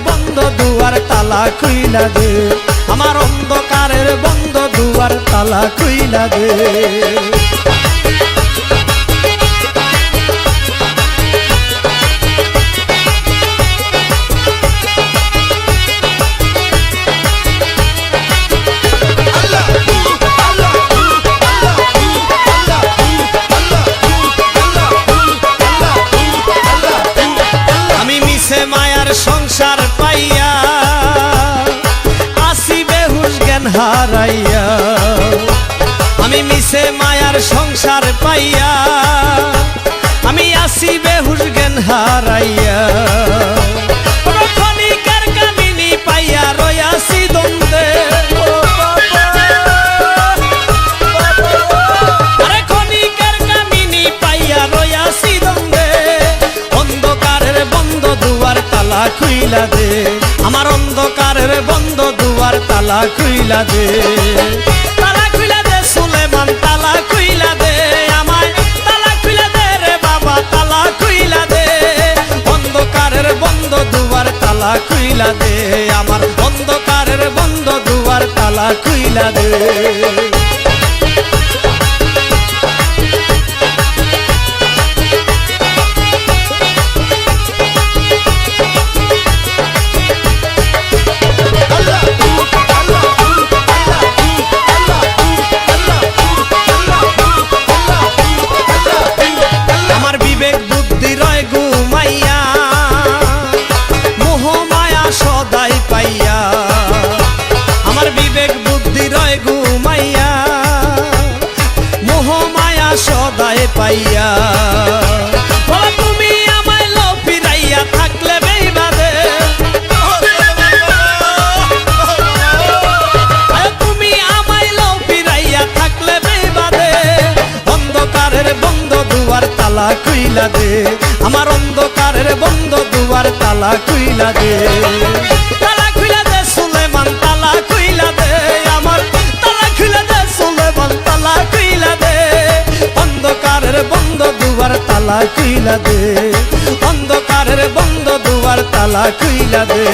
বন্ধ দুয়ার তালা খুইলা দে, আমার অন্ধকারের বন্ধ দুয়ার তালা খুইলা দে। মায়ার সংসার পাইয়া আসি বেহুশ জ্ঞান হারাইয়া, আমি মিশে মায়ার সংসার পাইয়া আমি আসি বেহুশ জ্ঞান হারাইয়া। ক্ষণিকের কামিনী পাইয়া রয়াসি দ্বন্দ্বে, আরে ক্ষণিকের কামিনী পাইয়া রয়াসি দ্বন্দ্বে, অন্ধকারের বন্ধ দুয়ার তালা খুইলা দে, আমার অন্ধকারের বন্ধ দুয়ার তালা খুইলা দে। তালা খুইলা দে সুলেমান, তালা খুইলা দে আমায়, তালা খুইলা দে রে বাবা, তালা খুইলা দে। অন্ধকারের বন্ধ দুয়ার তালা খুইলা দে, আমার অন্ধকারের বন্ধ দুয়ার তালা খুইলা দে। আমার বিবেক বুদ্ধি রয় ঘুমাইয়া, মোহমায়া সদায় পাইয়া। তুমি আমায় লো ফিরাইয়া থাকলে বেইবাদে, তুমি আমায় লো ফিরাইয়া থাকলে বেইবাদে। অন্ধকারের বন্ধ দুয়ার তালা খুইলা দে, আমার অন্ধকারের বন্ধ দুয়ার তালা খুইলা দে। তালা খুইলা দে সুলেমান, তালা খুইলা দে আমার, তালা খুইলা দে সুলেমান, তালা খুইলা দে। অন্ধকারের বন্ধ দুয়ার তালা খুইলা দে, অন্ধকারের বন্ধ দুয়ার তালা খুইলা দে।